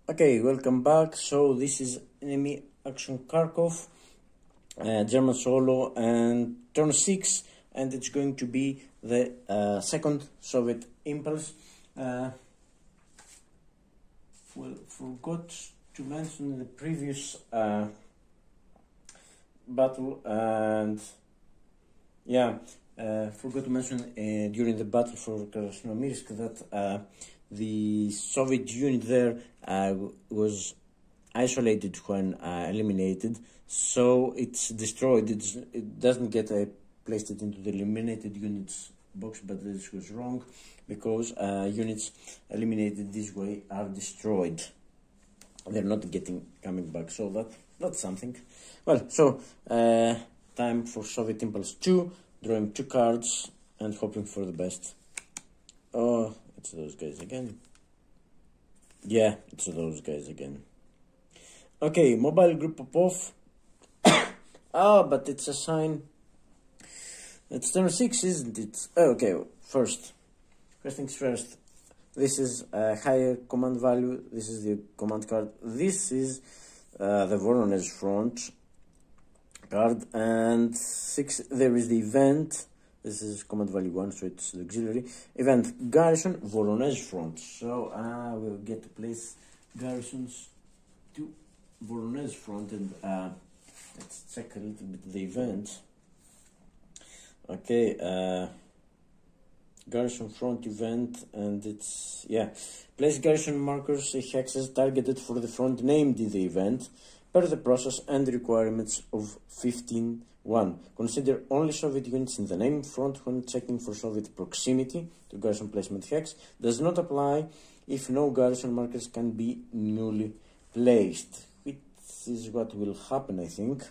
Okay, welcome back. So this is enemy action Kharkov, German solo, and turn 6, and it's going to be the second Soviet impulse. Well, forgot to mention the previous battle, and yeah, forgot to mention during the battle for Krasnomirsk that the Soviet unit there was isolated when eliminated, so it's destroyed. It doesn't get placed it into the eliminated units box, but this was wrong because units eliminated this way are destroyed. They're not coming back, so that's something. Well, so time for Soviet Impulse 2, drawing 2 cards and hoping for the best. Oh, it's those guys again. Yeah, it's those guys again. Okay, mobile group Popov. But it's a sign. It's turn 6, isn't it? Oh, okay, first things first. This is a higher command value. This is the command card. This is the Voronezh front card. And 6, there is the event. This is command value 1, so it's the auxiliary. Event Garrison, Voronezh front. So we'll get to place garrisons to Voronezh front, and let's check a little bit the event. Okay, Garrison front event, and it's, yeah, place garrison markers hexes targeted for the front named in the event per the process and requirements of 15.1. Consider only Soviet units in the name front when checking for Soviet proximity to garrison placement hex. Does not apply if no garrison markers can be newly placed, which is what will happen, I think,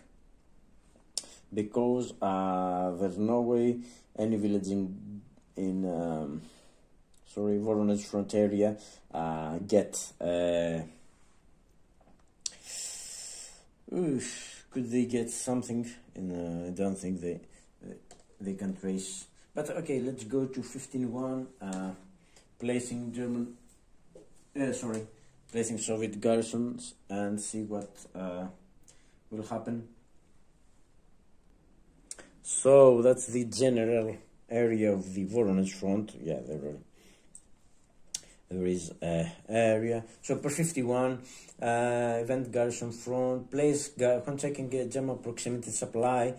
because there's no way any village in Voronezh front area get could they get something in I don't think they can trace, but okay, let's go to 15.1, placing placing Soviet garrisons and see what will happen. So that's the general area of the Voronezh front. Yeah, there is area. So per 51, event garrison front, place when checking German proximity supply.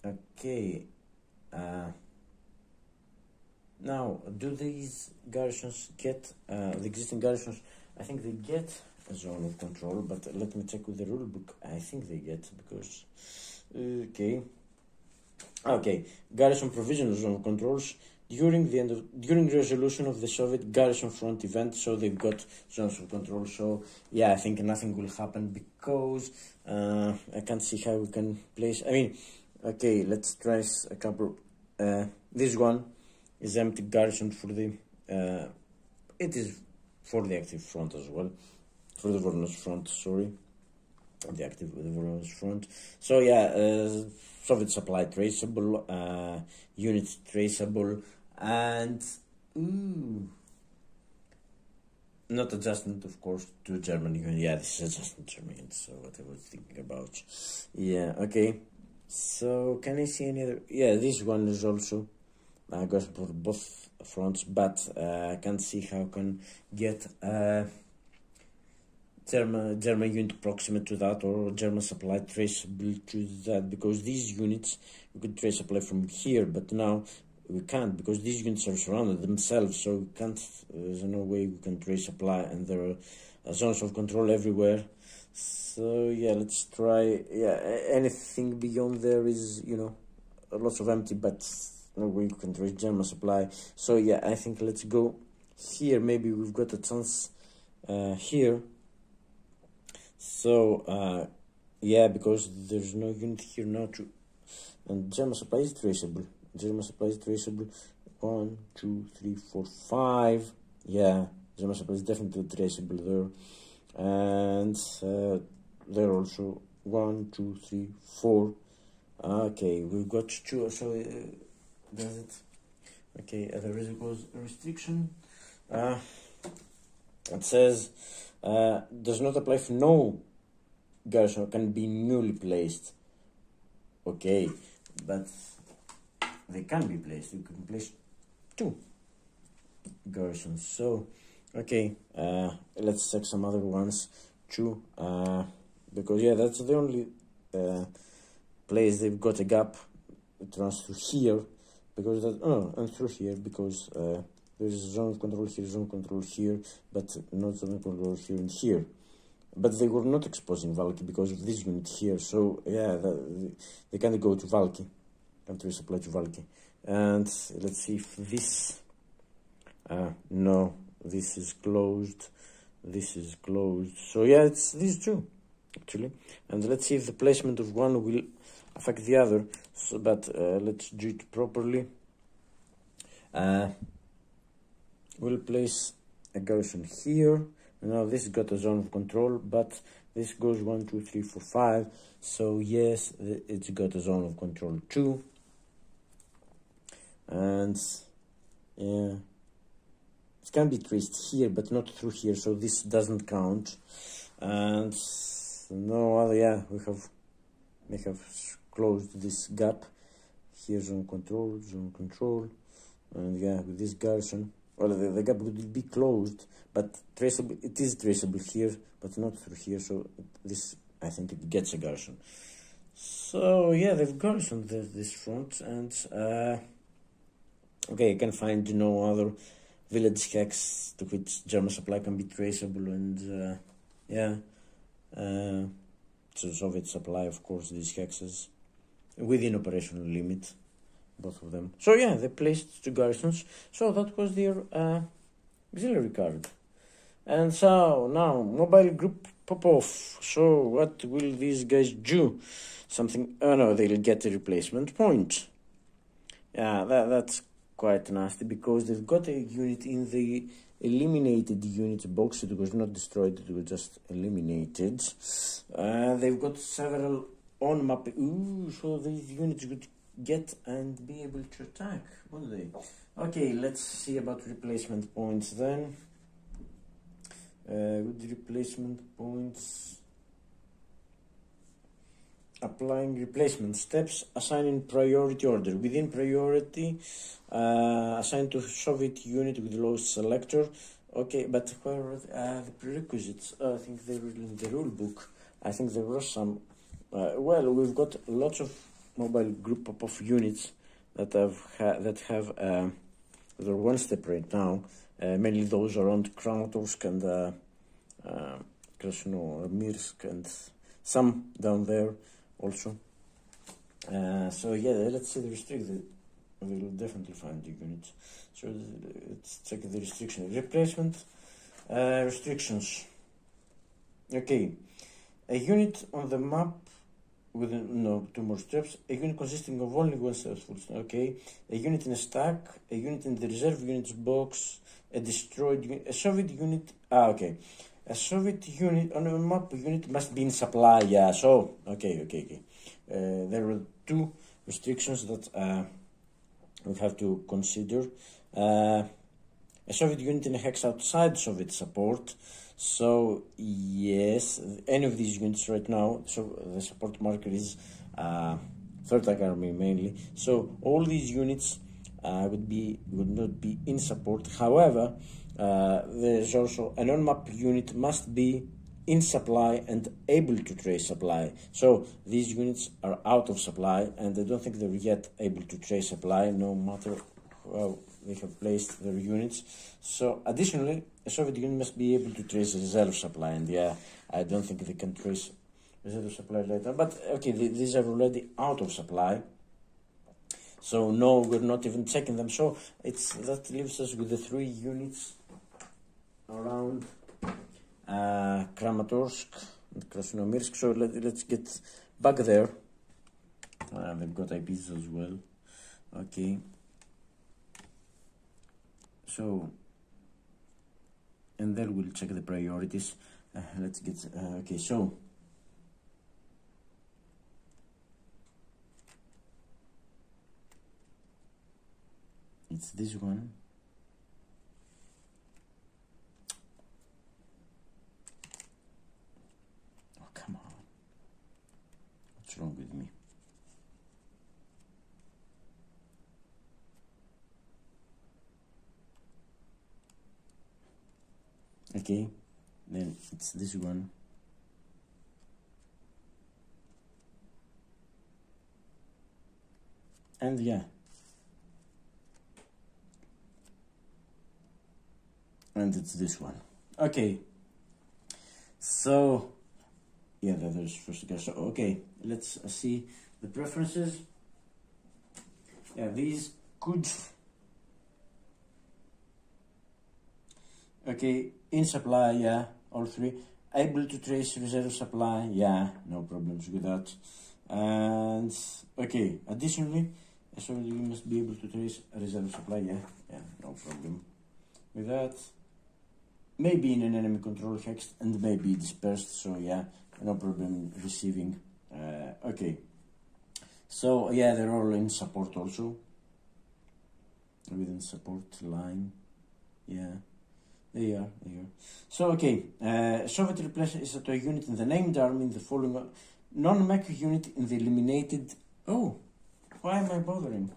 Okay. Now, do these garrisons get the existing garrisons? I think they get a zone of control, but let me check with the rule book. I think they get, because okay, garrison provisional zone controls during resolution of the Soviet garrison front event, so they've got zones of control. So yeah, I think nothing will happen because I can't see how we can place. I mean, okay, let's try a couple. This one is empty garrison for the it is for the active front as well, for the Voronezh front, sorry, the active Voronezh front. So yeah, Soviet supply traceable, units traceable, and not adjustment, of course, to German unit. Yeah, this is adjustment to German unit, so what I was thinking about. Yeah, okay. So can I see any other? Yeah, this one is also goes for both fronts, but I can't see how I can get German unit proximate to that, or German supply traceable to that, because these units we could trace supply from here, but now we can't because these units are surrounded themselves, so we can't. There's no way we can trace supply, and there are zones of control everywhere. So yeah, let's try. Yeah, anything beyond there is, you know, lots of empty, but no way you can trace German supply. So yeah, I think let's go here. Maybe we've got a chance here. So yeah, because there's no unit here now and German supply is traceable. German supply is traceable. 1, 2, 3, 4, 5. Yeah, German supply is definitely traceable there, and there also 1, 2, 3, 4. Okay, we've got 2. So does it? Okay, there is a restriction. It says does not apply if no garrison can be newly placed. Okay, but they can be placed. You can place 2 garrisons. So, okay, let's check some other ones too. Because yeah, that's the only place they've got a gap. It runs through here, because that and through here, because there's zone of control here, but not zone of control here and here. But they were not exposing Valky because of this unit here. So yeah, they can't go to Valky, can't resupply to Valky. And let's see if this. No, this is closed. This is closed. So yeah, it's these 2 actually. And let's see if the placement of one will affect the other. So, but let's do it properly. We'll place a garrison here. Now this got a zone of control, but this goes 1, 2, 3, 4, 5. So yes, it's got a zone of control too. And yeah, it can be traced here, but not through here. So this doesn't count. And no other. Yeah, we have closed this gap. Here zone control, and yeah, with this garrison. Well, the gap would be closed, but traceable. It is traceable here, but not through here. So this, I think, it gets a garrison. So yeah, they've garrisoned this front, and okay, I can find no other village hex to which German supply can be traceable, and yeah, so Soviet supply, of course, these hexes within operational limit. Both of them. So yeah, they placed 2 garrisons. So that was their auxiliary card. And so now mobile group pop-off. So what will these guys do? Something. Oh no, they'll get a replacement point. Yeah, that's quite nasty, because they've got a unit in the eliminated unit box. It was not destroyed, it was just eliminated. They've got several on map. Ooh, so these units would get and be able to attack, won't they? Okay, let's see about replacement points then. With replacement points, applying replacement steps, assigning priority order. Within priority, assign to Soviet unit with lowest selector. Okay, but where are the prerequisites? I think they were in the rule book. I think there were some. Well, we've got lots of mobile group pop-off units that have they're 1 step right now. Mainly those around Kramatorsk and Krasnomirsk, and some down there also. So yeah, let's see the restricted. We'll definitely find the units. So let's check the restriction. Replacement restrictions. Okay, a unit on the map with 2 more steps. A unit consisting of only 1 step. Okay, a unit in a stack. A unit in the reserve units box. A destroyed unit. A Soviet unit. Okay. A Soviet unit on a map unit must be in supply. Yeah. So okay. There were 2 restrictions that we have to consider. A Soviet unit in a hex outside Soviet support. So yes, any of these units right now. So the support marker is Third Army mainly. So all these units would not be in support. However, there's also an on-map unit must be in supply and able to trace supply. So these units are out of supply, and I don't think they're yet able to trace supply, no matter how they have placed their units. So additionally, a Soviet unit must be able to trace reserve supply, and yeah, I don't think they can trace reserve supply later. But okay, these are already out of supply. So no, we're not even checking them. So that leaves us with the 3 units around Kramatorsk and Krasnomirsk. So let's get back there. They've got IPs as well. Okay. So, and then we'll check the priorities. Let's get okay. So. It's this one. Okay, then it's this one. And yeah, and it's this one. Okay, so yeah, there's first guess. So okay, let's see the preferences. Yeah, these could. Okay, in supply, yeah, all three. Able to trace reserve supply, yeah, no problems with that. And okay, additionally, so you must be able to trace a reserve supply, yeah, no problem with that. Maybe in an enemy control hex and maybe dispersed, so yeah, no problem receiving. Okay, so yeah, they're all in support also, within support line, yeah. There you are. So, okay, Soviet replacement is a unit in the named army in the following non-mech unit in the eliminated. Oh, why am I bothering?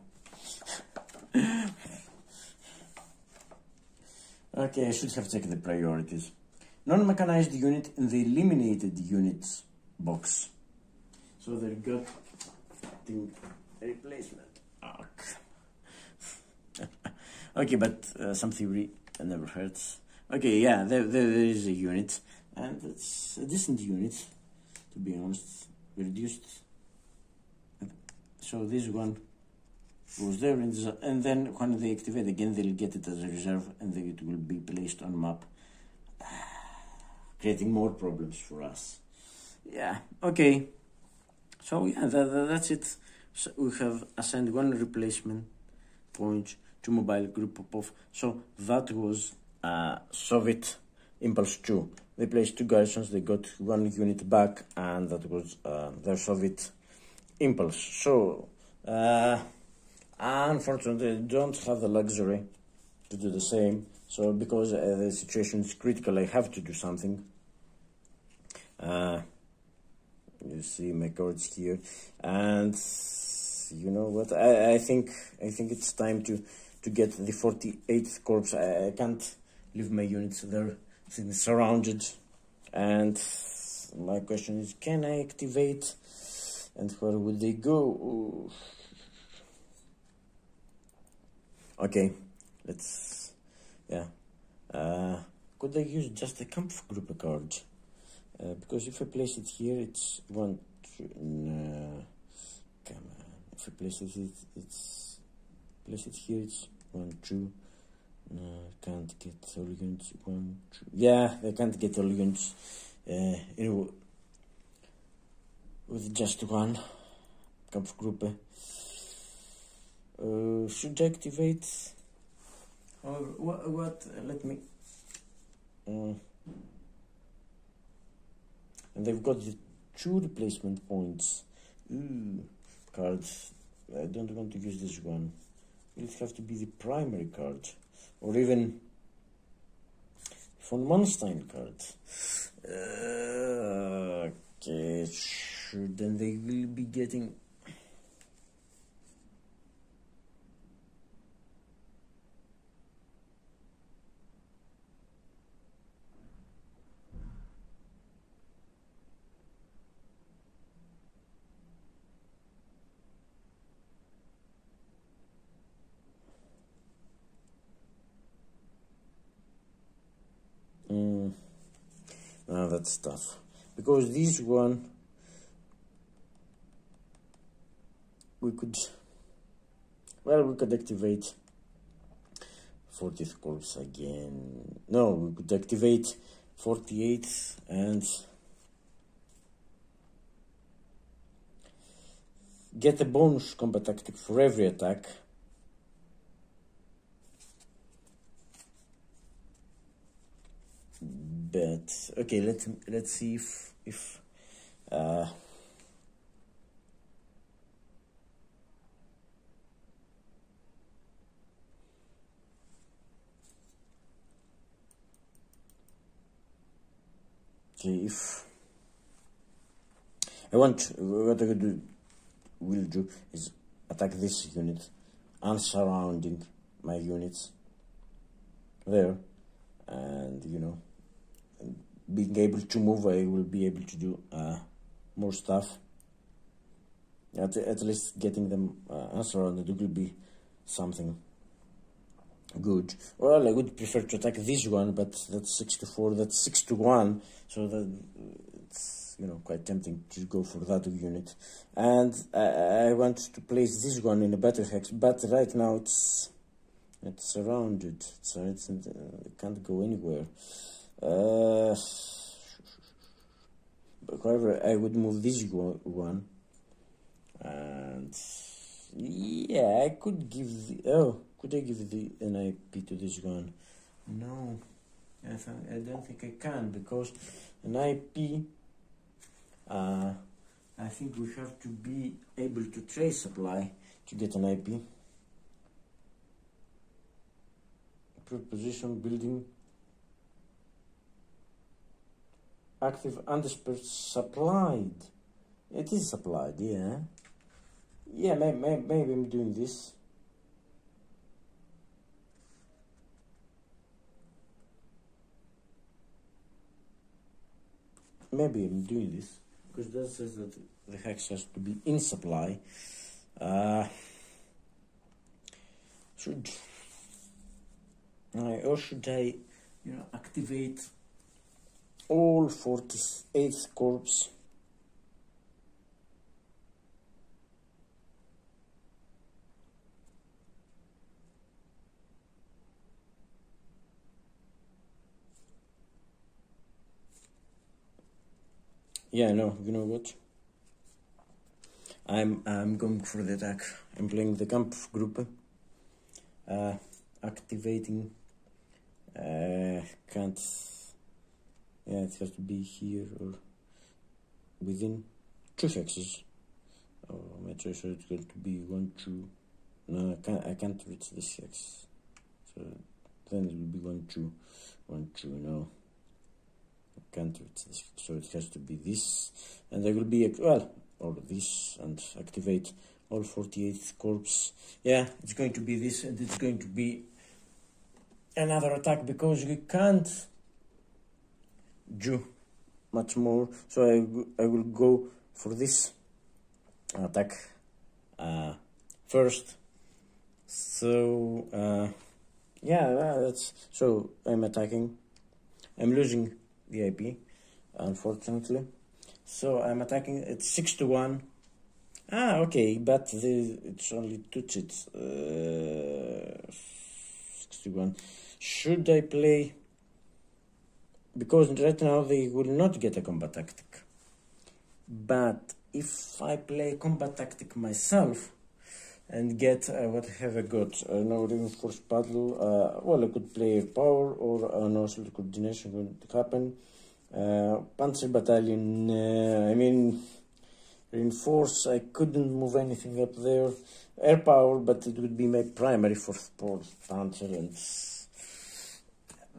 Okay, I should have checked the priorities. Non-mechanized unit in the eliminated units box. So they've got the replacement arc. Okay, but some theory never hurts. Okay, yeah, there is a unit, and it's a decent unit, to be honest. Reduced. So this one goes there, and then when they activate again, they'll get it as a reserve, and it will be placed on map, creating more problems for us. Yeah, okay. So yeah, that's it. So we have assigned one replacement point to mobile group Popov. So that was Soviet Impulse 2. They placed 2 garrisons, they got 1 unit back, and that was their Soviet Impulse. So unfortunately, I don't have the luxury to do the same. So because the situation is critical, I have to do something. You see my cards here, and you know what? I think it's time to get the 48th Corps. I can't leave my units there surrounded, and my question is, can I activate, and where will they go? Okay, let's, yeah, could I use just a Kampfgruppe card? Because if I place it here, it's 1, 2, no, come on, if I place it here, it's 1, 2, no, I can't get all units, 1, 2, yeah, I can't get all units, with just one Kampfgruppe. Should I activate, or what, let me, and they've got the 2 replacement points. Cards. I don't want to use this one. Will it have to be the primary card? Or even von Manstein card? Okay, sure, then they will be getting... that's tough, because this one we could activate 40th Corps again. No, we could activate 48th and get a bonus combat tactic for every attack. But okay, let's see if what I will do is attack this unit and surrounding my units there, and you know, being able to move, I will be able to do more stuff. At least getting them surrounded will be something good. Well, I would prefer to attack this one, but that's 6-4, that's 6-1, so that it's, you know, quite tempting to go for that unit. And I want to place this one in a better hex, but right now it's surrounded, so it can't go anywhere. However, I would move this one, and yeah, I could give could I give an IP to this one? No, I don't think I can, because an IP, I think we have to be able to trace supply to get an IP. Preposition building. Active undispersed supplied. It is supplied, yeah. Yeah, maybe I'm doing this. Maybe I'm doing this because that says that the hex has to be in supply. Should I, you know, activate all 48th Corps? Yeah, no, you know what? I'm going for the attack. I'm playing the camp group. Activating. Can't. Yeah, it has to be here or within 2 hexes. Oh, my choice is going to be 1, 2. No, I can't reach this hex. So then it will be 1, 2, 1, 2. No, I can't reach this. So it has to be this, and I will be or this, and activate all 48th Corps. Yeah, it's going to be this, and it's going to be another attack because we can't do much more. So I will go for this attack first. So yeah, that's so I'm attacking. I'm losing the IP, unfortunately. So I'm attacking. It's 6-1. Okay, but it's only 2 chits. 61. Should I play? Because right now they will not get a combat tactic. But if I play a combat tactic myself and get what have I got? No reinforced paddle. Well, I could play power or no coordination would happen. Panzer battalion. I mean, reinforce. I couldn't move anything up there. Air power, but it would be my primary for panzer. And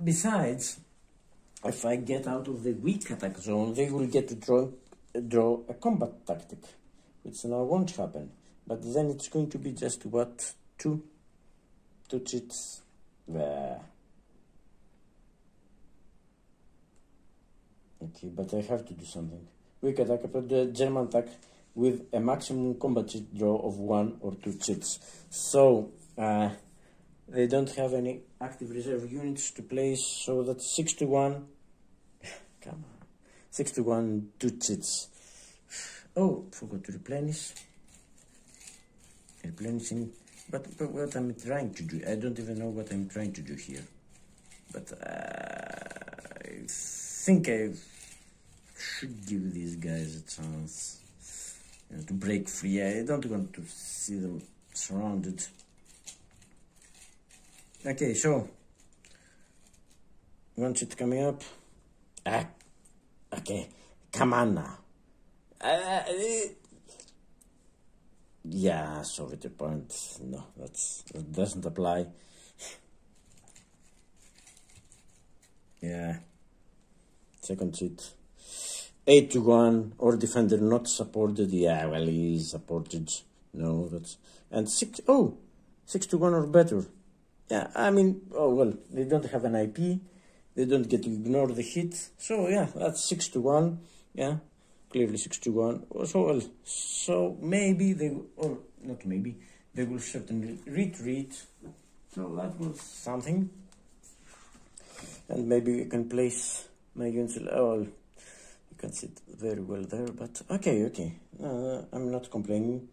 besides, if I get out of the weak attack zone, they will get to draw a combat tactic, which now won't happen. But then it's going to be just what? 2 chits. Okay, but I have to do something. Weak attack, the German attack with a maximum combat chit draw of 1 or 2 chits. So they don't have any active reserve units to place, so that's 6-1. Come on, 6-1, 2 chits. Oh, forgot to replenish. Replenishing, but what I'm trying to do, I don't even know what I'm trying to do here. But I think I should give these guys a chance, you know, to break free. I don't want to see them surrounded. Okay, so 1 chit coming up. Okay, come on now. Yeah, Soviet point. No, that doesn't apply. Yeah. Second chit. 8-1 or defender not supported. Yeah, well, he is supported. No, that's and 6-1 or better. Yeah, I mean, oh well, they don't have an IP. they don't get to ignore the hit. So yeah, that's 6-1. Yeah, clearly 6-1. So maybe they, or not maybe, they will certainly retreat. So that was something. And maybe we can place my units. Oh, you can see it very well there. But okay. I'm not complaining.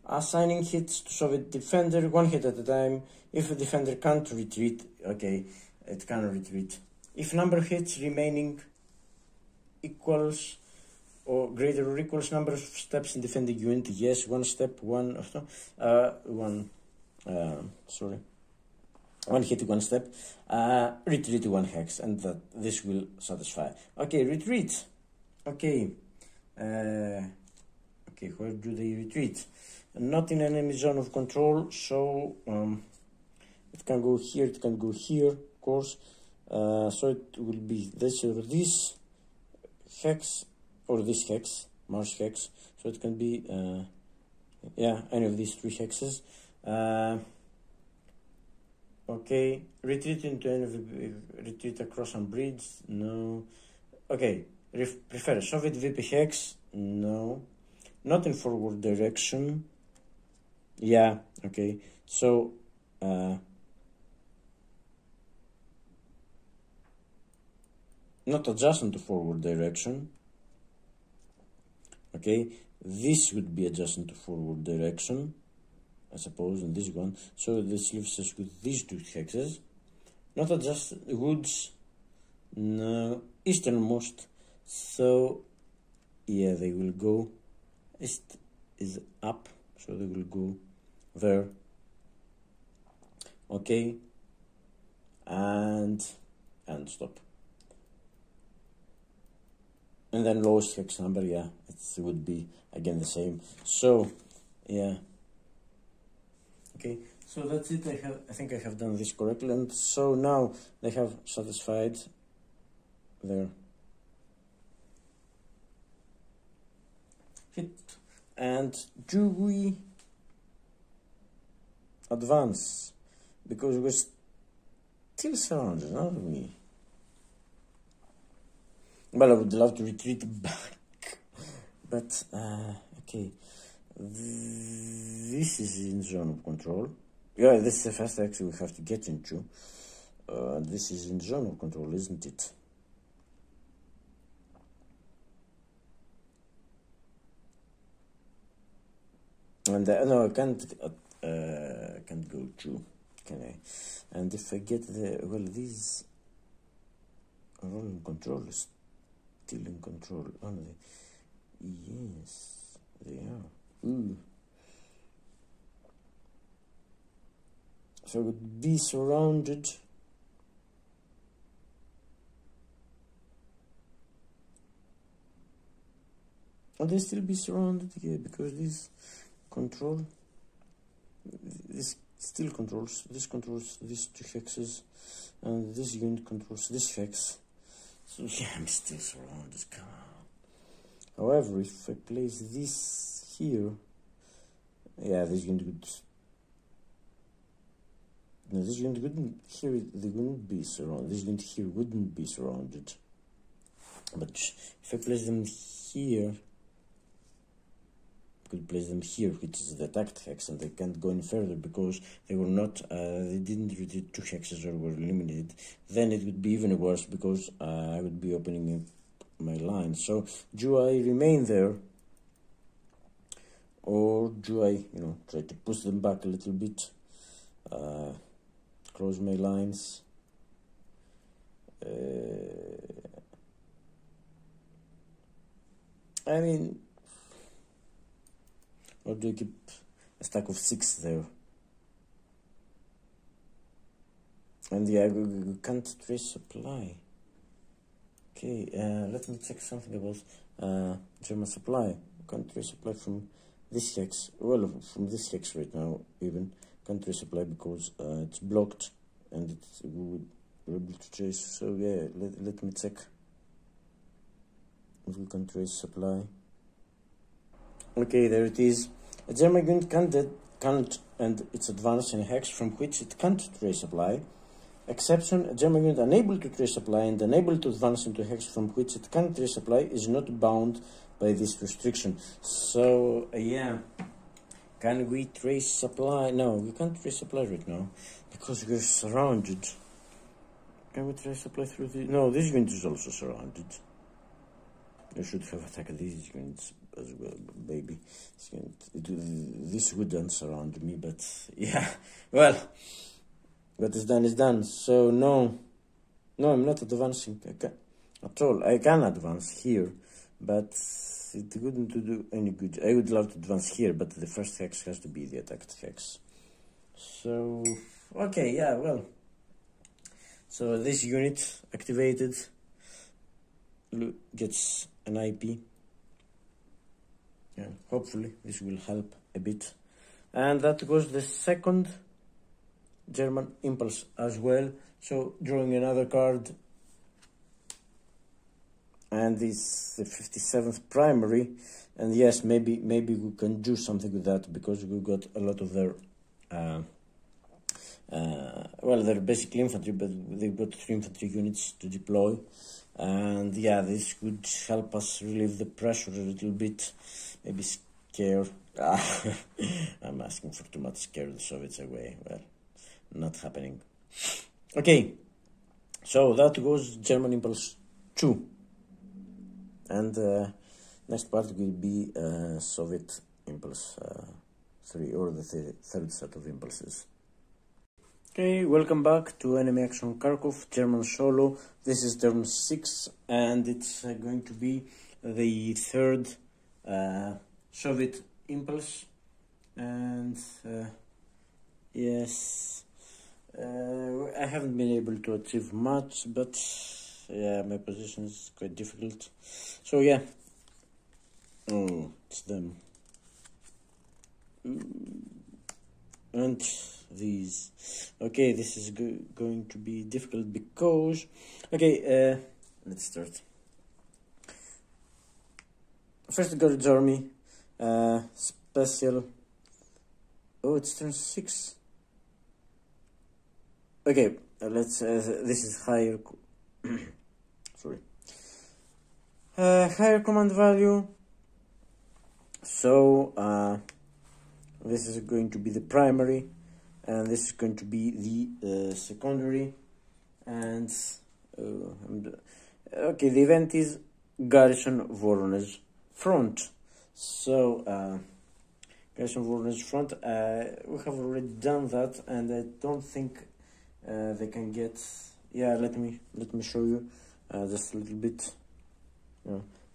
Assigning hits to Soviet defender, 1 hit at a time. If a defender can't retreat, okay, it can retreat. If number of hits remaining equals or greater or equals number of steps in defending unit, yes, 1 step, 1 hit, 1 step, retreat 1 hex, and this will satisfy. Okay, retreat. Okay, where do they retreat? Not in enemy zone of control, so it can go here, it can go here, of course. So it will be this or this hex, or this hex, Mars hex. So it can be, yeah, any of these 3 hexes. Okay, retreat into any retreat across some bridge, no. Okay, prefer Soviet VP hex, no. Not in forward direction. Yeah, okay. So not adjacent to forward direction. Okay, this would be adjacent to forward direction, I suppose, in this one. So this leaves us with these 2 hexes. Not adjacent woods, no, easternmost. So yeah, they will go, east is up, so they will go there. Okay, and stop. And then lowest hex number, yeah, it would be again the same. So yeah, okay, so that's it. I think I have done this correctly, and so now they have satisfied their hit. And do we advance? Because we're still surrounded, aren't we? Well, I would love to retreat back, but okay, this is in zone of control. Yeah, this is the first exit we have to get into. This is in zone of control, isn't it? And no, I can't go through, can I? And if I get the, well, these are all in control, still in control, aren't they? Yes, they are. Ooh. So I would be surrounded. Would they still be surrounded? Yeah, because this control, this still controls, this controls these 2 hexes, and this unit controls this hex. So yeah, I'm still surrounded. Come on. However, if I place this here, yeah, this unit would. No, this unit wouldn't. Here, they wouldn't be surrounded. This unit here wouldn't be surrounded. But if I place them here, I could place them here, which is the attacked hex, and they can't go any further because they were not. They didn't retreat 2 hexes or were eliminated. Then it would be even worse because I would be opening my line. So do I remain there, or do I, try to push them back a little bit? Close my lines. I mean, or do I keep a stack of 6 there? And yeah, we can't trace supply. Okay, let me check something about German supply. We can't trace supply from this hex. Well, from this hex right now, even. Can't trace supply because it's blocked, and we would be able to trace. So yeah, let me check if we can trace supply. Okay, there it is. A German unit can't and it's advanced in a hex from which it can't trace supply. Exception, a German unit unable to trace supply and unable to advance into hex from which it can trace supply is not bound by this restriction. So, yeah. Can we trace supply? No, we can't trace supply right now because we're surrounded. Can we trace supply through the... No, this unit is also surrounded. I should have attacked these units as well, baby. This wouldn't surround me, but yeah. Well, what is done is done. So no, I'm not advancing at all. I can advance here, but it wouldn't do any good. I would love to advance here, but the first hex has to be the attacked hex. So, okay, yeah, well. So this unit activated gets an IP. Yeah, hopefully this will help a bit. And that was the second German impulse as well. So drawing another card. And this the 57th primary, and yes, maybe we can do something with that because we got a lot of their well, they're basically infantry, but they've got 3 infantry units to deploy, and yeah, this would help us relieve the pressure a little bit. Maybe scare. I'm asking for too much. Scare the Soviets away. Well, not happening. Okay, so that was German Impulse 2. And next part will be Soviet Impulse 3, or the third set of impulses. Okay, welcome back to Enemy Action Kharkov, German Solo. This is turn 6, and it's going to be the third Soviet Impulse. And yes, I haven't been able to achieve much, but yeah, my position is quite difficult. So yeah, oh, it's them. And these. Okay, this is going to be difficult because... Okay, let's start. First Garrison Army, special... Oh, it's turn 6. Okay, let's... this is higher... Sorry. Higher command value. So, this is going to be the primary, and this is going to be the secondary. And okay, the event is Garrison Voronezh front. So Garrison Voronezh front, we have already done that, and I don't think they can get... Yeah, let me show you just a little bit.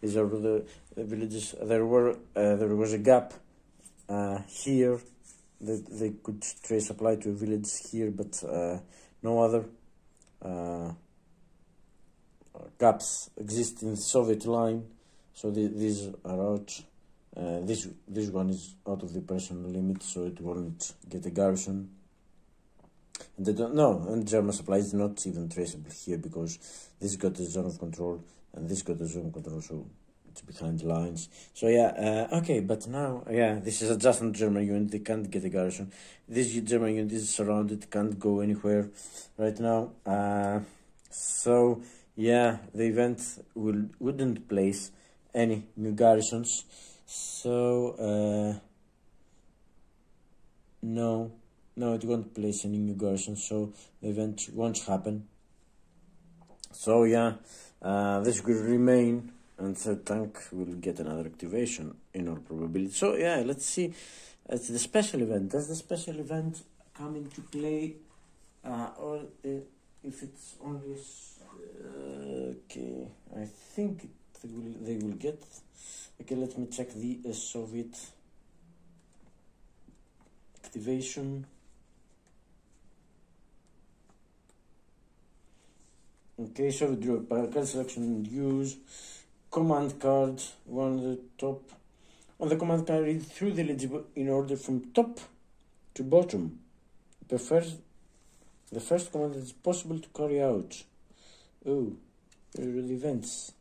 These are the villages. There was a gap here that they could trace supply to a village here, but no other gaps exist in the Soviet line. So these are out. This one is out of the personal limit, so it won't get a garrison. And they don't know, and German supply is not even traceable here because this got a zone of control and this got a zone of control, so it's behind the lines. So yeah, okay, but now, yeah, this is a just a German unit. They can't get a garrison. This German unit is surrounded, can't go anywhere right now. So yeah, the event wouldn't place any new garrisons. So no, it won't place any new garrisons. So the event won't happen. So yeah, this will remain. And third tank will get another activation in all probability. So yeah, let's see. It's the special event. Does the special event come into play, or if it's only? Okay, I think they will get. Okay, let me check the Soviet activation. Okay, Soviet draw card selection and use. Command card, one at the top. On the command card, read through the legible in order from top to bottom. The first command is possible to carry out. Oh, there are the events.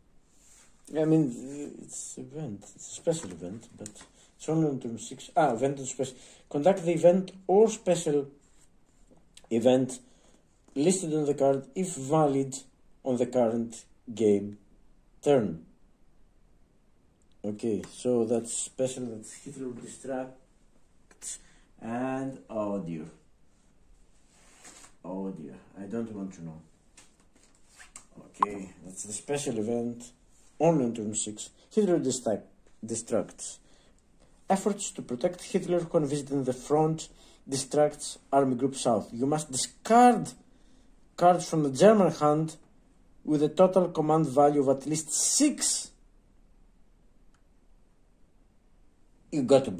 I mean, it's event. It's a special event, but it's only on turn 6. Event and special. Conduct the event or special event listed on the card if valid on the current game turn. Okay, so that's special, that's Hitler distract, and oh dear, I don't want to know. Okay, that's the special event, only on turn 6. Hitler distracts. Efforts to protect Hitler when visiting the front distracts Army Group South. You must discard cards from the German hand with a total command value of at least 6. You got to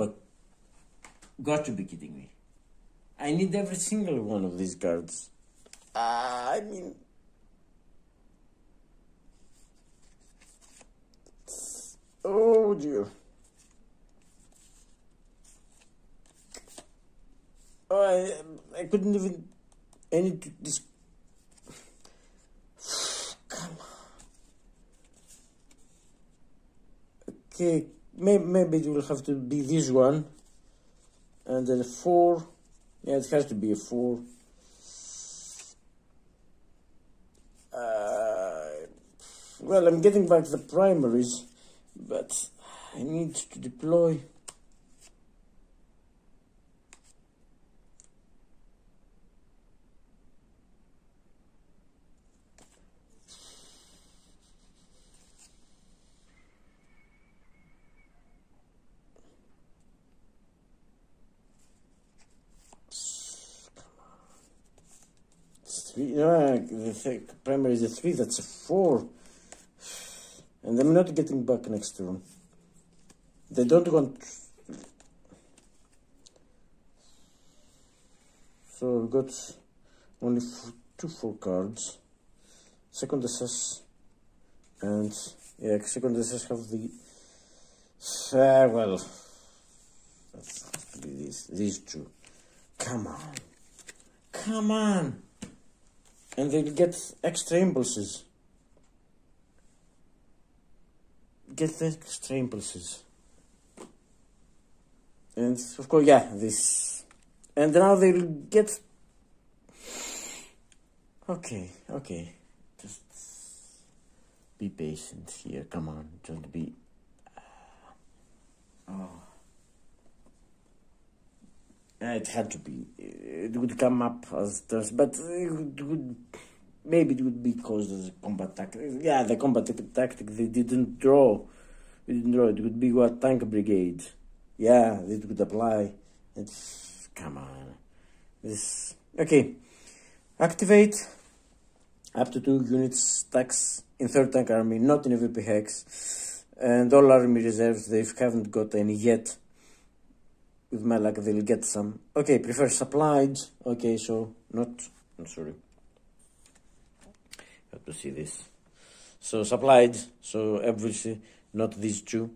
be kidding me. I need every single one of these cards. I mean, oh dear. Oh, I couldn't even. I need to this. Come on. Okay, maybe it will have to be this one, and then a 4. Yeah, it has to be a 4. Well, I'm getting back the primaries, but I need to deploy. The primary is a 3, that's a 4. And I'm not getting back next turn. They don't want. So I've got only 4 cards. Second SS. And yeah, second SS have the. Well. That's these 2. Come on. Come on. And they'll get extra impulses. Get the extra impulses. And of course, yeah, this. And now they'll get. Okay. Just be patient here. Come on, just be. It had to be. It would come up as this, but it would. Maybe it would be caused as a combat tactic. Yeah, the combat tactic they didn't draw. It would be what, tank brigade. Yeah, it would apply. It's come on. This okay. Activate up to 2 units stacks in 3rd tank army, not in a VP hex, and all army reserves. They haven't got any yet. With my luck, they'll get some. Okay, prefer supplied. Okay, so I'm sorry. Have to see this. So supplied. So obviously not these 2.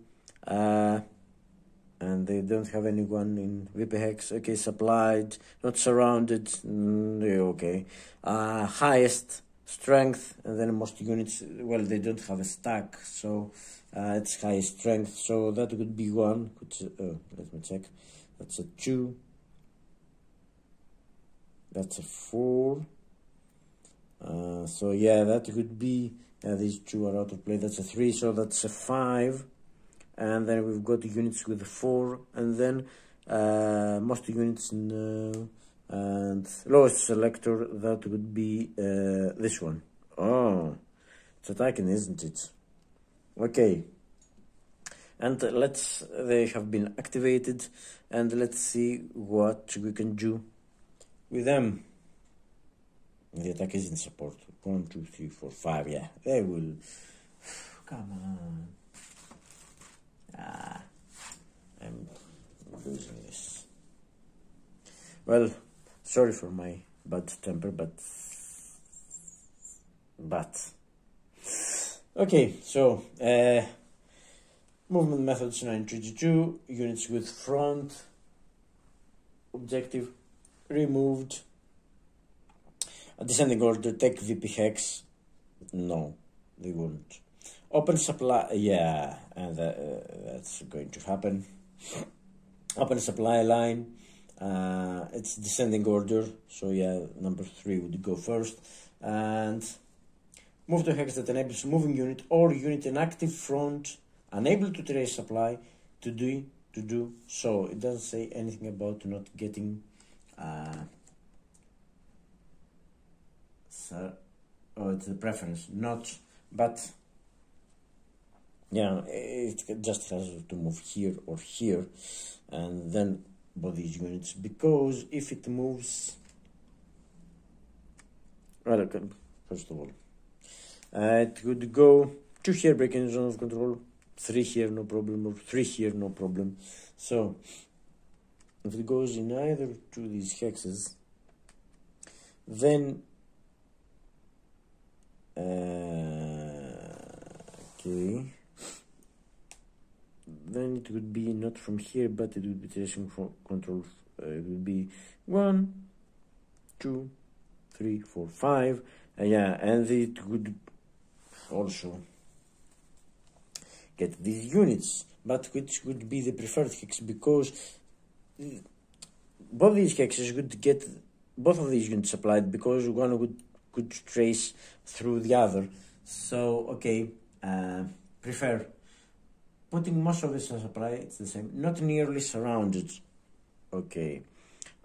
And they don't have anyone in VP hex. Okay, supplied. Not surrounded. Okay. Highest strength, and then most units. Well, they don't have a stack, so it's highest strength. So that would be 1. Let me check. That's a 2. That's a 4. So yeah, that would be these 2 are out of play. That's a 3. So that's a 5. And then we've got units with a 4, and then most units no, and lowest selector. That would be this one. Oh, it's attacking, isn't it? Okay. And they have been activated, and let's see what we can do with them. The attack is in support. 1, 2, 3, 4, 5. Yeah, they will. Come on. I'm losing this. Well, sorry for my bad temper, but okay. So movement methods 932. Units with front objective removed. A descending order, take VP hex. No, they won't. Open supply, yeah, and that's going to happen. Open supply line, it's descending order, so yeah, number 3 would go first. And move to hex that enables moving unit or unit in active front unable to trace supply to do so. It doesn't say anything about not getting it's the preference, not, but yeah, it just has to move here or here, and then both these units, because if it moves, well, okay, first of all, it would go 2 here, breaking zone of control, 3 here, no problem, or 3 here, no problem. So if it goes in either two of these hexes, then okay, then it would be not from here, but it would be tracing from control. It would be 1, 2, 3, 4, 5. Yeah, and it would also get these units, but which would be the preferred hex, because both these hexes would get both of these units applied, because one could trace through the other. So okay, prefer putting most of this as supply. It's the same, not nearly surrounded. Okay,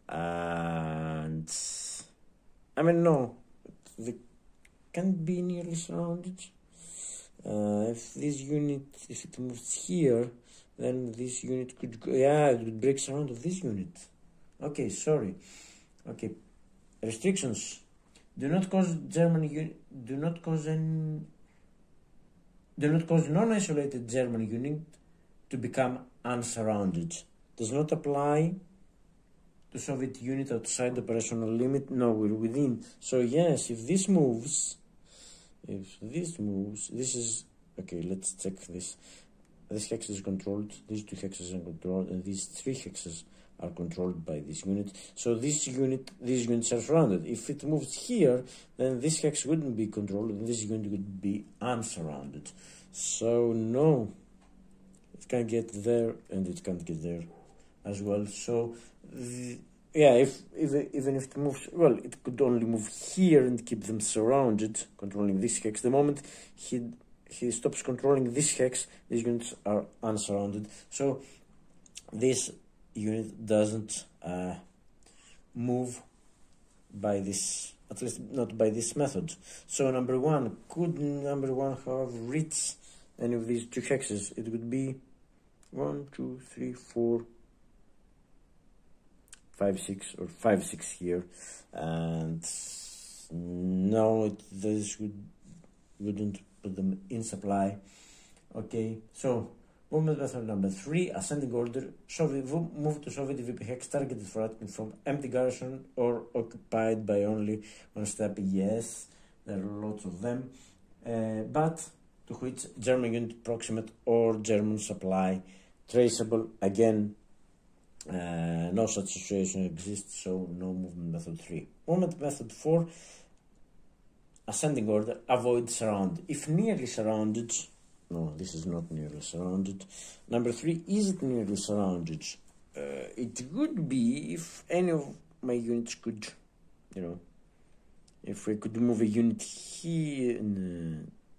and I mean, no, they can't be nearly surrounded. If this unit, if it moves here, then this unit could go, yeah, it would break surround of this unit. Okay, sorry. Okay, restrictions. Do not cause German do not cause non-isolated German unit to become unsurrounded. Does not apply to Soviet unit outside the operational limit. No, we're within. So yes, if this moves, this is okay. Let's check this. This hex is controlled. These 2 hexes are controlled, and these 3 hexes are controlled by this unit. So these units are surrounded. If it moves here, then this hex wouldn't be controlled, and this unit would be unsurrounded. So no, it can't get there, and it can't get there as well. So yeah, even if it moves, well, it could only move here and keep them surrounded, controlling this hex. The moment he stops controlling this hex, these units are unsurrounded. So this unit doesn't move by this, at least not by this method. So number 1, could number 1 have reached any of these 2 hexes? It would be 1, 2, 3, 4, 5, 6, or 5, 6 here, and no, this wouldn't put them in supply. Okay, so movement method number 3, ascending order. Move to Soviet VP hex targeted for attacking from empty garrison or occupied by only one step. Yes, there are lots of them, but to which German unit proximate or German supply traceable. Again, no such situation exists, so no movement method 3. Movement method 4, ascending order, avoid surround. If nearly surrounded, no, this is not nearly surrounded. Number 3, is it nearly surrounded? It would be if any of my units could, if we could move a unit here.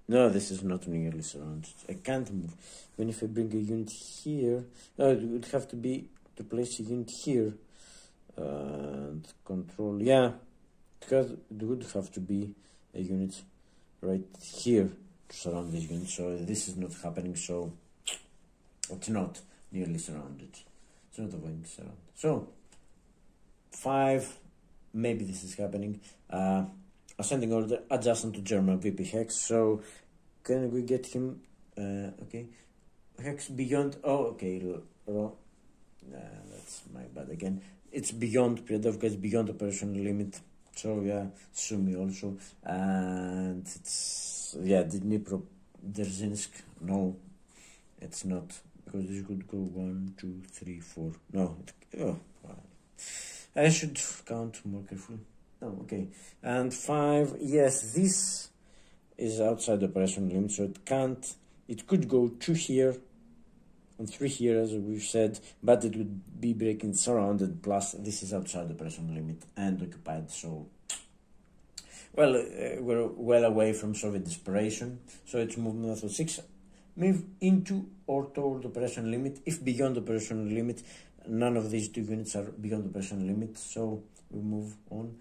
No, this is not nearly surrounded. I can't move. Even if I bring a unit here, it would have to be to place a unit here and control. Yeah, because it would have to be a unit right here to surround this unit. So this is not happening. So it's not nearly surrounded. It's not avoiding surround. So 5, maybe this is happening. Ascending order adjacent to German VP hex. So can we get him? Okay, hex beyond. Oh, okay. That's my bad again. It's beyond Priadovka. It's beyond operational limit. So yeah, Sumy also, and it's Dnipro, Dzerzhinsk. No, it's not, because this could go 1, 2, 3, 4. No, I should count more carefully. Oh, okay, and 5. Yes, this is outside the operational limit, so it can't. It could go 2 here, on 3 here, as we've said, but it would be breaking surrounded, plus this is outside the operational limit and occupied, so well, we're well away from Soviet desperation. So it's movement method 6, move into or toward operational limit. If beyond operational limit, none of these 2 units are beyond operational limit, so we move on.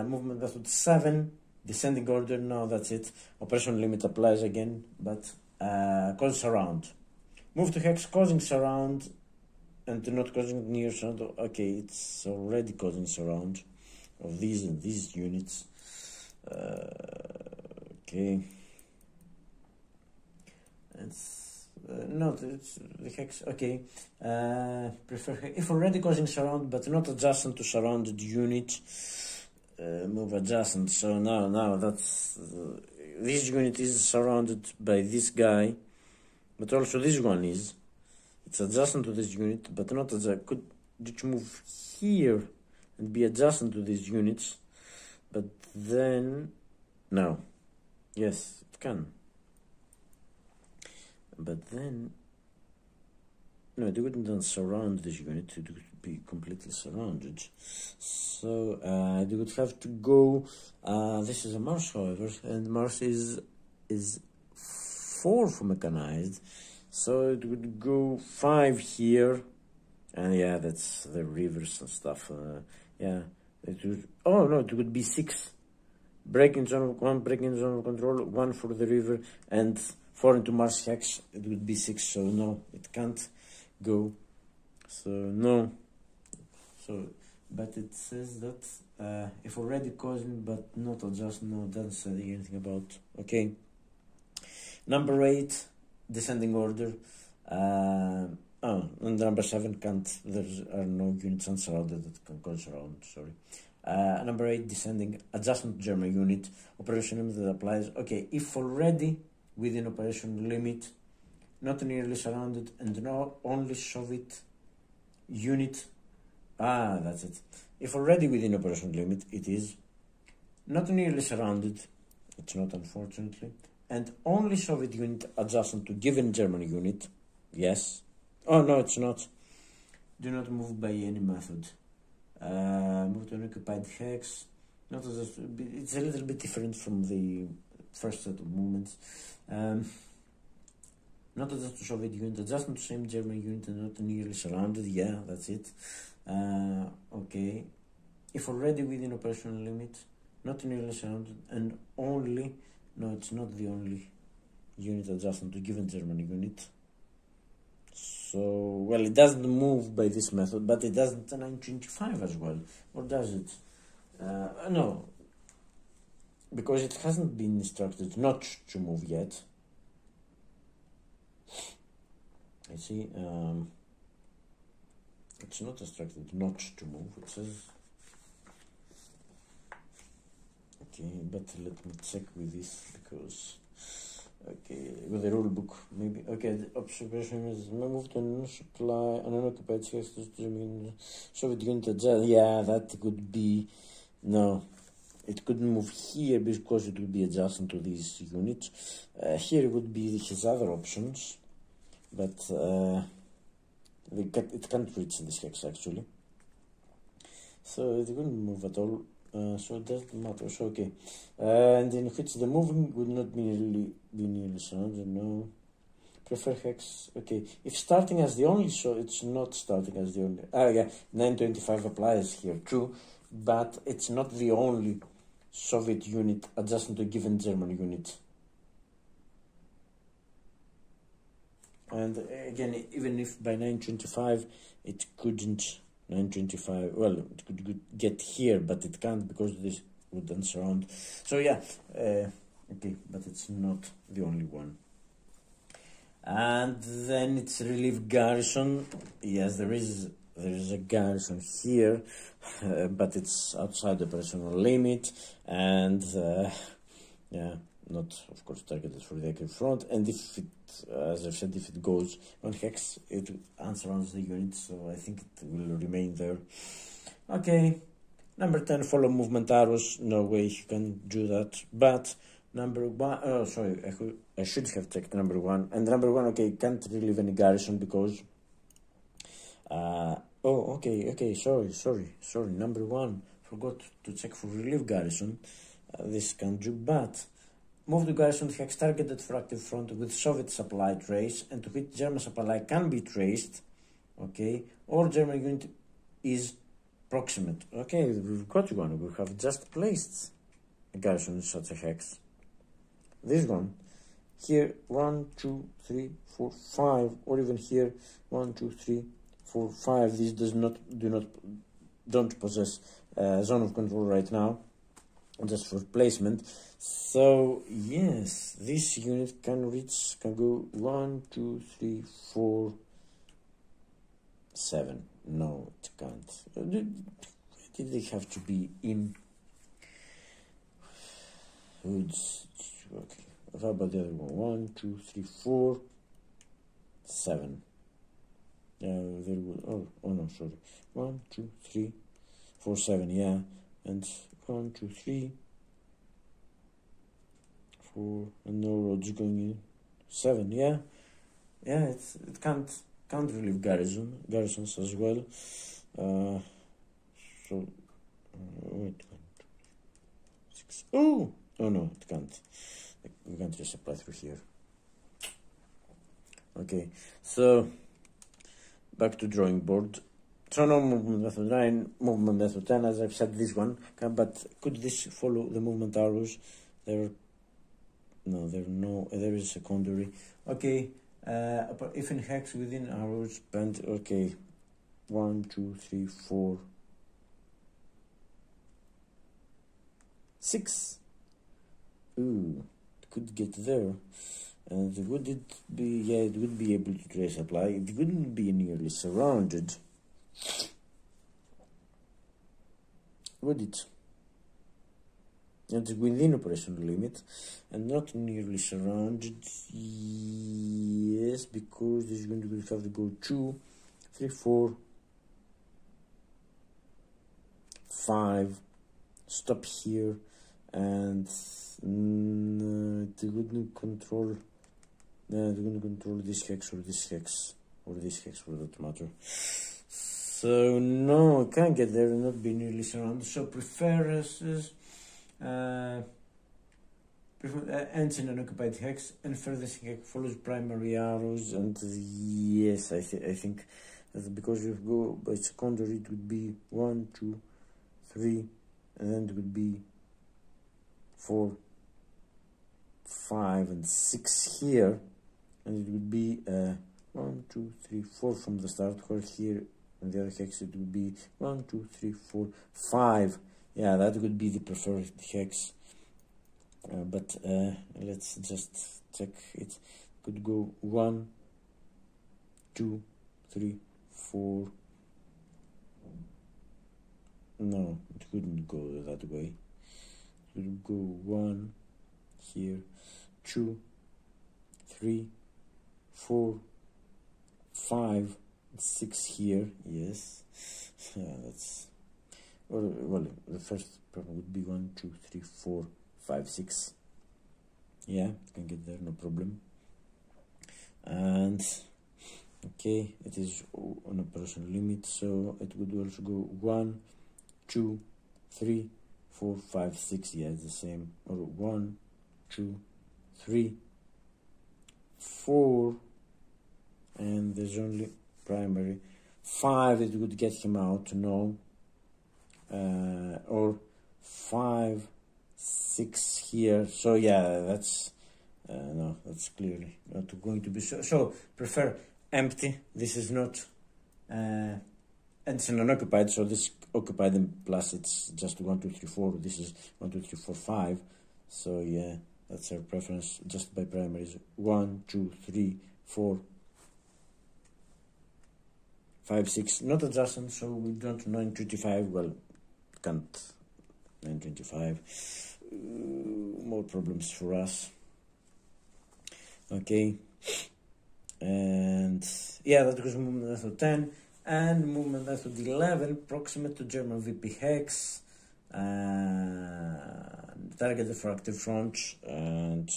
Movement method 7, descending order. Now that's it. Operational limit applies again, but cause surround. Move to hex, causing surround, and not causing near surround. Okay, it's already causing surround of these and these units. Okay. It's it's the hex. Okay. Prefer if already causing surround, but not adjacent to surrounded unit. Move adjacent. So now that's this unit is surrounded by this guy, but also this one is. It's adjacent to this unit, but not adjacent. Could you move here and be adjacent to these units? But then no. Yes, it can. But then no, it wouldn't surround this unit, it would be completely surrounded. So they would have to go this is a Mars, however, and Mars is 4 for mechanized, so it would go 5 here, and yeah, that's the rivers and stuff. Yeah, it would, oh no, it would be 6. Breaking zone of 1, breaking zone of control, 1 for the river, and 4 into Mars hex, it would be 6, so no, it can't go. So no. So, but it says that if already causing but not adjust, no, doesn't say anything about. Okay. Number 8, descending order. And number 7 can't. There are no units unsurrounded that can cause surround. Sorry. Number 8, descending adjustment to German unit. Operation limit that applies. Okay, if already within operation limit, not nearly surrounded, and no only Soviet unit. That's it. If already within operation limit, it is not nearly surrounded. It's not, unfortunately, and only Soviet unit adjacent to given German unit. Yes. Oh no, it's not. Do not move by any method. Move to an occupied hex. Not as it's a little bit different from the first set of movements. Not adjust to Soviet unit, adjustment to same German unit and not nearly surrounded. Yeah, that's it. Okay. If already within operational limit, not nearly surrounded, and only, no, it's not the only unit adjustment to given German unit. So, well, it doesn't move by this method, but it doesn't 925 as well, or does it? No, because it hasn't been instructed not to move yet. I see, it's not instructed not to move, it says, okay, but let me check with this, because, okay, with the rule book, maybe, okay, the observation is move to an supply, an unoccupied space to Soviet unit adjust, yeah, that could be, no, it couldn't move here because it would be adjacent to these units. Here would be his other options, but it can't reach this hex actually, so it wouldn't move at all. So it doesn't matter. So okay, and in which the moving would not be nearly surrounded. No, prefer hex. Okay, if starting as the only, so it's not starting as the only. Yeah, 925 applies here too, but it's not the only Soviet unit adjacent to a given German unit. And again, even if by 925 it couldn't, 925, well, it could get here, but it can't because this wouldn't surround. So yeah, okay, but it's not the only one. And then it's relief garrison. Yes, there is a garrison here, but it's outside the operational limit, and yeah, not of course targeted for the active front. And if it, as I've said, if it goes on hex, it unsurrounds the unit, so I think it will remain there. Okay, number 10, follow movement arrows. No way you can do that, but number 1. Oh, sorry, I should have checked number 1. And number 1, okay, can't relieve any garrison because. Oh, okay, sorry. Number 1, forgot to check for relief garrison. This can't do, but move the garrison hex targeted for active front with Soviet supply trace, and to which German supply can be traced, okay, or German unit is proximate. Okay, we've got one. We have just placed a garrison in such a hex. This one here, 1, 2, 3, 4, 5, or even here 1, 2, 3, 4, 5. These don't possess zone of control right now, just for placement. So yes, this unit can go 1, 2, 3, 4, 7. No, it can't. Did they have to be in woods? Okay. How about the other one? 1, 2, 3, 4, 7. There would. Oh no, sorry. 1, 2, 3, 4, 7. Yeah, and 1, 2, 3, 4, and no roads going in. 7. Yeah. It can't relieve garrisons as well. So wait. 6. Oh no, it can't. We can't resupply through here. Okay, so back to drawing board. So no movement method 9, movement method 10, as I've said, this one. But could this follow the movement arrows? There is secondary. Okay, if in hex within arrows band. Okay, 1, 2, 3, 4, 6. Ooh, it could get there. And would it be? Yeah, it would be able to trace supply. It wouldn't be nearly surrounded, would it? It's within operational limit and not nearly surrounded. Yes, because this unit will have to go 2, 3, 4, 5. Stop here, and it wouldn't control. It wouldn't control this hex or this hex or this hex for that matter. So no, I can't get there and not be nearly surrounded. So prefer ends in an occupied hex, and furthest hex follows primary arrows. And yes, I think that because we go by secondary, it would be 1, 2, 3, and then it would be 4, 5, and 6 here, and it would be 1, 2, 3, 4 from the start. Where here in the other hex it would be 1, 2, 3, 4, 5. Yeah, that would be the preferred hex. But let's just check it. Could go 1, 2, 3, 4. No, it couldn't go that way. It would go 1 here, 2, 3, 4, 5, 6 here. Yes, that's well. The first problem would be 1, 2, 3, 4, 5, 6. Yeah, can get there, no problem. And okay, it is on operational limit, so it would also go 1, 2, 3, 4, 5, 6. Yeah, it's the same. Or 1, 2, 3, 4, and there's only primary 5. It would get him out. No, or 5, 6 here. So yeah, that's no, that's clearly not going to be so prefer empty. This is not and it's an unoccupied, so this occupied, and plus it's just 1, 2, 3, 4. This is 1, 2, 3, 4, 5. So yeah, that's our preference just by primaries. 1, 2, 3, 4, 5, 6. Not adjacent, so we don't 925. Well, can't 925. More problems for us. Okay, and yeah, that was movement method 10. And movement method 11, proximate to German VP hex. target for active fronts, and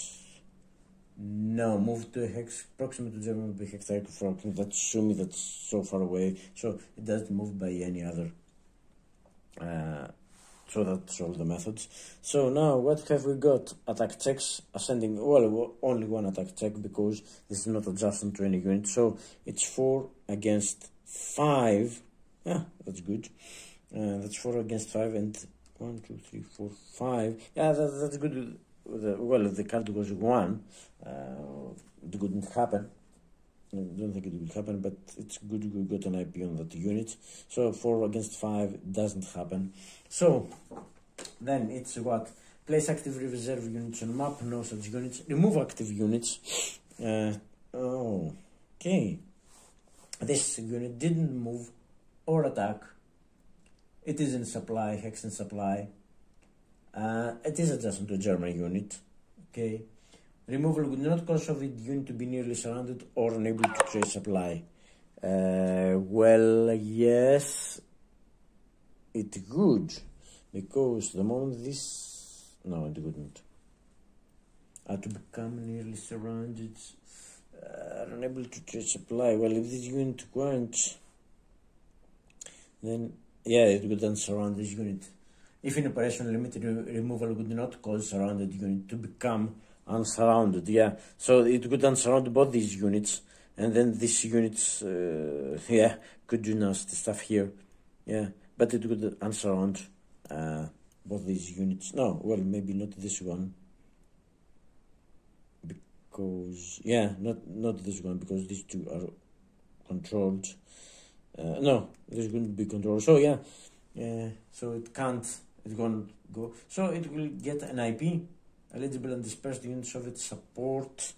no, move to a hex proximate to German big hex target front. That's assuming that's so far away, so it doesn't move by any other. So that's all the methods. So now what have we got? Attack checks ascending. Well, only one attack check because this is not adjacent to any unit. So it's 4 against 5. Yeah, that's good. That's 4 against 5 and 1, 2, 3, 4, 5. Yeah, that's good. Well, if the card goes 1, it wouldn't happen. I don't think it will happen, but it's good we got an IP on that unit. So 4 against 5 doesn't happen. So then it's what? Place active reserve units on map, no such units. Remove active units. Okay. This unit didn't move or attack. It is in supply, hex in supply. It is adjacent to a German unit. Okay. Removal would not cause Soviet unit to be nearly surrounded or unable to trace supply. Well, yes, it would, because the moment this... No, it wouldn't. To become nearly surrounded, unable to trace supply. Well, if this unit weren't, then, yeah, it would then surround this unit. If in operation, limited removal would not cause surrounded unit to become unsurrounded, yeah. So it would unsurround both these units, and then these units, yeah, could do nasty stuff here, yeah. But it would unsurround both these units. No, well, maybe not this one, because yeah, not this one, because these two are controlled. No, this wouldn't be controlled. So yeah, so it can't. It won't go. So it will get an IP. Eligible and dispersed units of its support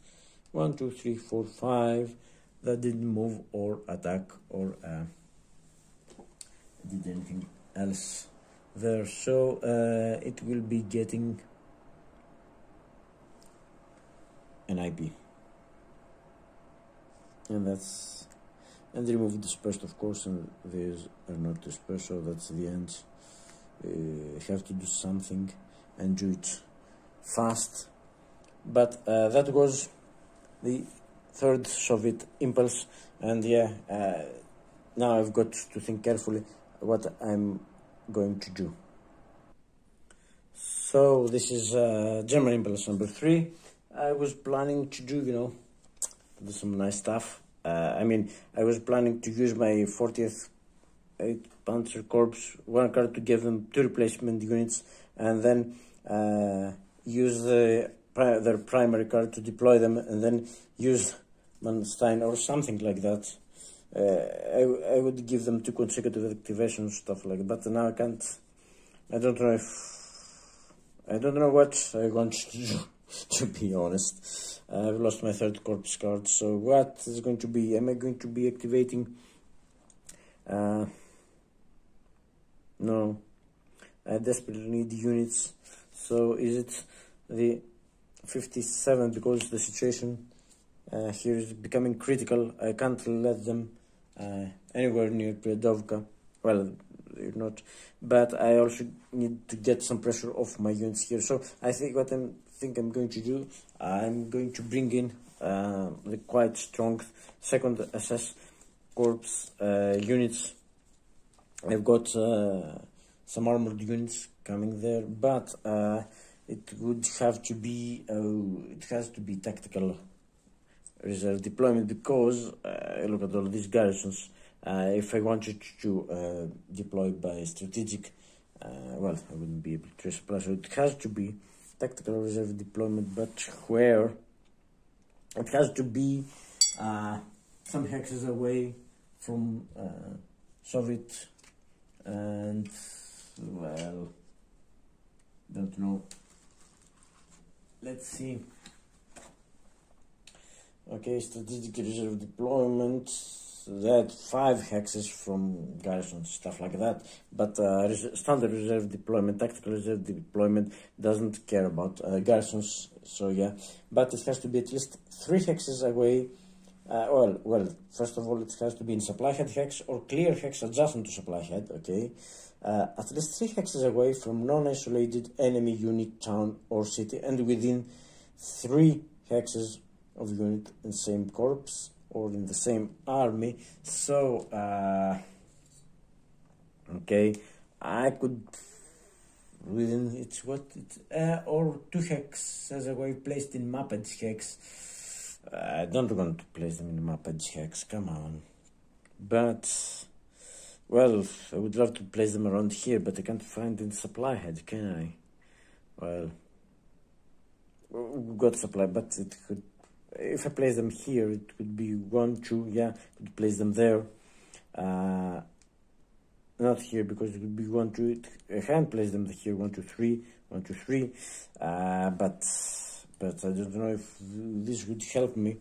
1, 2, 3, 4, 5 that didn't move or attack or did anything else there. So it will be getting an IP, and that's, and remove dispersed, of course, and these are not dispersed, so that's the end. Have to do something and do it fast. But that was the third Soviet impulse, and yeah, now I've got to think carefully what I'm going to do. So this is German impulse number 3. I was planning to do, do some nice stuff. I mean, I was planning to use my 40th 8th Panzer Corps 1 card to give them 2 replacement units, and then use their primary card to deploy them, and then use Manstein or something like that. I would give them 2 consecutive activations, stuff like that, but now I can't. I don't know what I want to do, to be honest. I've lost my 3rd Corps card, so what is going to be? Am I going to be activating? No, I desperately need units. So is it the 57, because the situation here is becoming critical. I can't let them anywhere near Predovka. Well, they're not, but I also need to get some pressure off my units here. So I think what I'm going to do, I'm going to bring in the quite strong 2nd SS Corps units. I've got some armored units coming there, but it would have to be it has to be tactical reserve deployment, because look at all these garrisons. If I wanted to deploy by strategic, well, I wouldn't be able to supply, so it has to be tactical reserve deployment, but where? It has to be some hexes away from Soviet, and well, don't know. Let's see. Okay, strategic reserve deployment. That 5 hexes from Garrison, stuff like that. But standard reserve deployment, tactical reserve deployment doesn't care about Garrisons. So yeah, but it has to be at least 3 hexes away Well, first of all, it has to be in supply head hex or clear hex adjacent to supply head, okay? At least 3 hexes away from non-isolated enemy unit, town or city, and within 3 hexes of unit in the same corps or in the same army. So, okay, I could within or 2 hexes away placed in map edge hex. I don't want to place them in map edge hex, come on. But, well, I would love to place them around here, but I can't find in supply head, can I? Well, we've got supply, but it could, if I place them here, it could be 1, 2, yeah, I could place them there. Not here, because it would be 1, 2, I can't place them here, 1, 2, 3, 1, 2, 3, but I don't know if this would help me.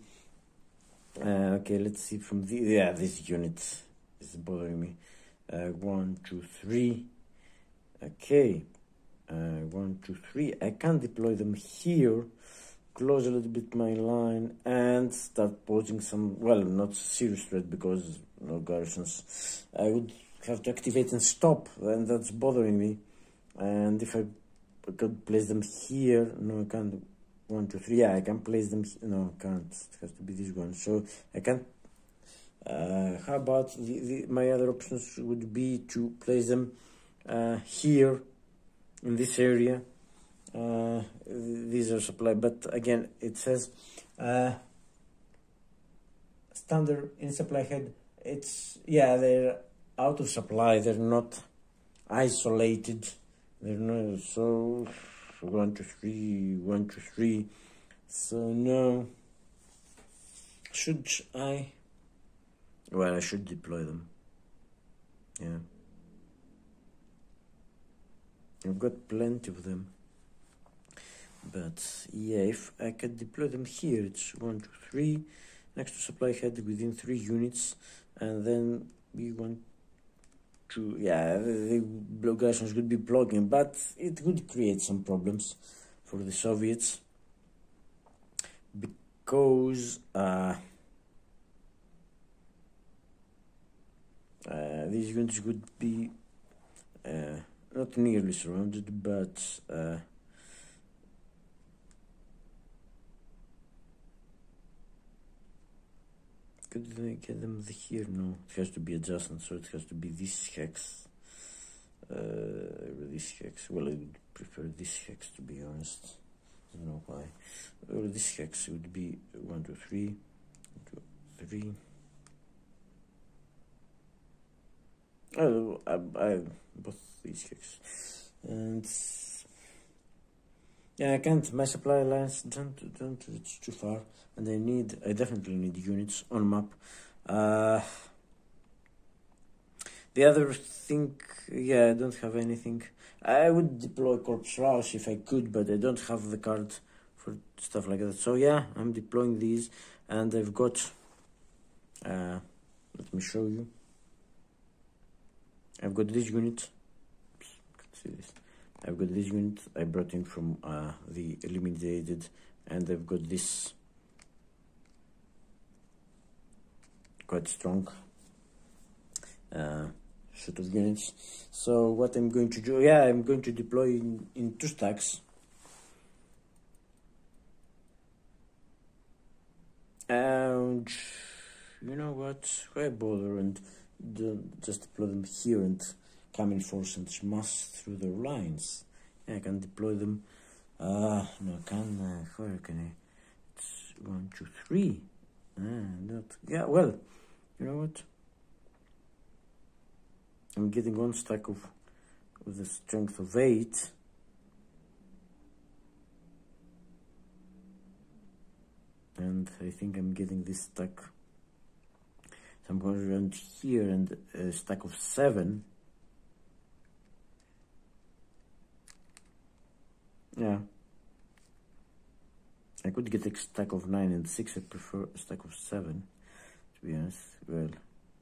Okay, let's see from the, yeah, this unit is bothering me. 1, 2, 3, okay, 1, 2, 3, I can deploy them here, close a little bit my line, and start posing some, well, not serious threat, because no garrisons. I would have to activate and stop, and that's bothering me. And if I could place them here, no, I can't. 1, 2, 3, yeah, I can place them, no, I can't, it has to be this one, so I can't. How about my other options would be to place them here in this area. These are supply, but again it says standard in supply head. It's, yeah, they're out of supply, they're not isolated, they're not, so 1, 2, 3, 1, 2, 3. So no, should I? Well, I should deploy them. Yeah, I've got plenty of them. But yeah, if I could deploy them here, it's 1, 2, 3, next to supply head within 3 units, and then we want to, yeah, the Garrisons would be blocking, but it would create some problems for the Soviets, because these units would be not nearly surrounded, but could they get them here? No, it has to be adjacent, so it has to be this hex. This hex. Well, I would prefer this hex, to be honest. I don't know why. Well, this hex would be 1, 2, 3, 1, 2, 3. Oh, I both these hexes, and yeah, I can't. My supply lines don't. It's too far, and I definitely need units on map. The other thing, yeah, I don't have anything. I would deploy Corpse Rush if I could, but I don't have the card for stuff like that. So yeah, I'm deploying these, and I've got. Let me show you. I've got this unit. Oops, see this. I've got this unit I brought in from the eliminated, and I've got this quite strong set of units. So what I'm going to do, yeah, I'm going to deploy in 2 stacks. And you know what? Why bother and just deploy them here and come in force and smash through their lines? Yeah, I can deploy them. No, I can. Where can I? It's 1, 2, 3. Not. Yeah, well, you know what? I'm getting 1 stack with the strength of 8. And I think I'm getting this stack somewhere around here, and a stack of 7. Yeah. I could get a stack of 9 and 6. I prefer a stack of 7, to be honest. Well,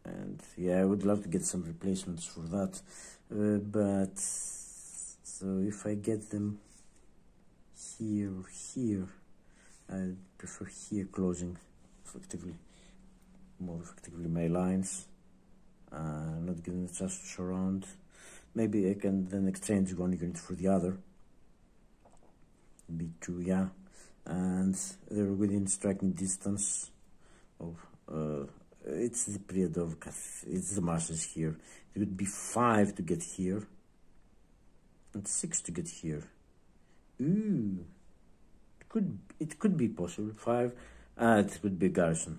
and yeah, I would love to get some replacements for that. But so if I get them here or here, I prefer here closing effectively. my lines. Not getting the chance to surround. Maybe I can then exchange one unit for the other. B2, yeah. And they're within striking distance of it's the period of it's the marshes here. It would be 5 to get here and 6 to get here. Ooh, it could be possible. 5, it would be Garrison.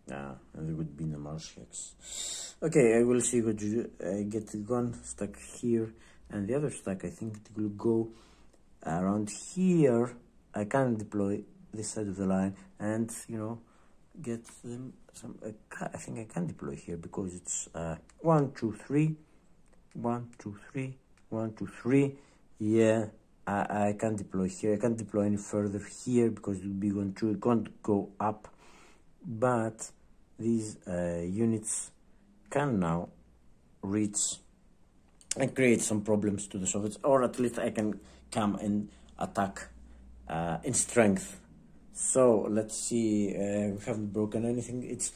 Yeah, and there would be no marsh hex. Okay, I will see what you do. I get one stack here, and the other stack I think it will go around here. I can deploy this side of the line, and you know, get them some. I think I can deploy here because it's 1, 2, 3, 1, 2, 3, 1, 2, 3. Yeah, I can deploy here. I can't deploy any further here because it will be 1, 2. It can't go up, but these units can now reach and create some problems to the Soviets, or at least I can come and attack in strength. So let's see, we haven't broken anything. It's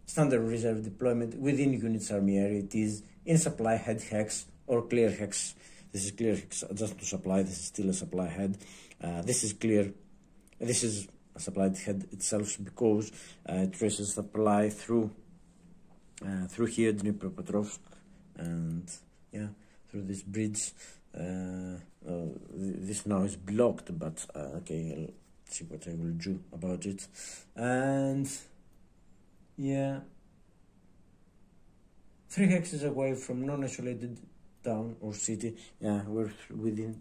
standard reserve deployment within units army area. It is in supply head hex or clear hex. This is clear hex just to supply. This is still a supply head. This is clear. This is a supplied head itself because it traces supply through here, Dnipropetrovsk, and yeah, through this bridge. This now is blocked, but okay, I'll see what I will do about it. And yeah, 3 hexes away from non-isolated town or city. Yeah, we're within.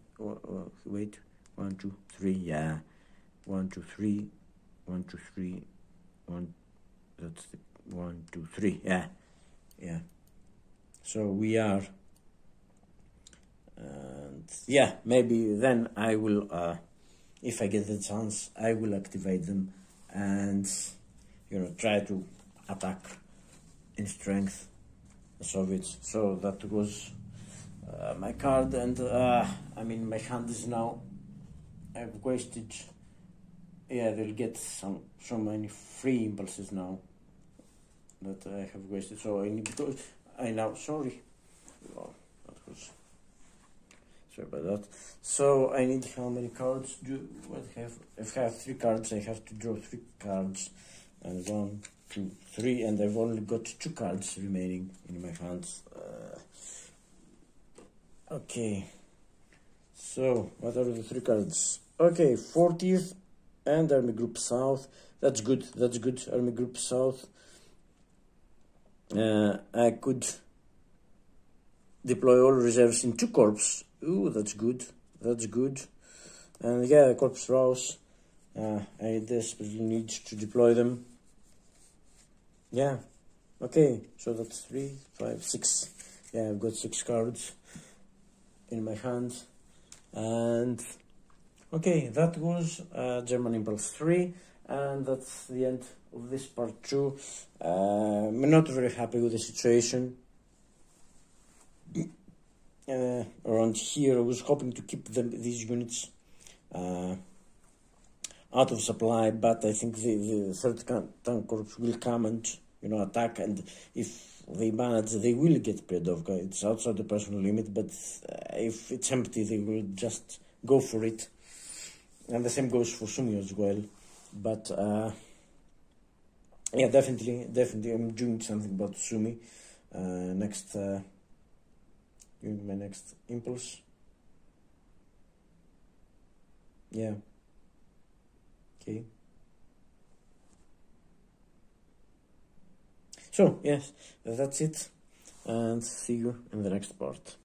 Wait, 1, 2, 3. Yeah, 1, 2, 3, 1, 2, 3, 1. That's the 1, 2, 3. Yeah, yeah. So we are. And yeah, maybe then I will, if I get the chance, I will activate them and, you know, try to attack in strength the Soviets. So that was my card, and I mean, my hand is now, I've wasted, yeah, they'll get so many free impulses now that I have wasted. So I need, because I now, sorry, well, that was, sorry about that. So I need, how many cards do I have? If I have 3 cards, I have to draw 3 cards, and 1, 2, 3, and I've only got 2 cards remaining in my hands. Okay, so what are the 3 cards? Okay, 40th and Army Group South. That's good, that's good. Army Group South. I could deploy all reserves in 2 corps. Ooh, that's good, that's good. And yeah, Corps Rouse, I desperately need to deploy them. Yeah, okay, so that's 3, 5, 6. Yeah, I've got 6 cards in my hand. And okay, that was German Impulse 3, and that's the end of this part 2. I'm not very happy with the situation. Around here, I was hoping to keep these units out of supply, but I think the 3rd Tank Corps will come and, you know, attack, and if they manage, they will get Predovka. It's outside the personal limit, but if it's empty, they will just go for it. And the same goes for Sumy as well. But yeah, definitely, I'm doing something about Sumy next. During my next impulse. Yeah. Okay. So, yes, that's it. And see you in the next part.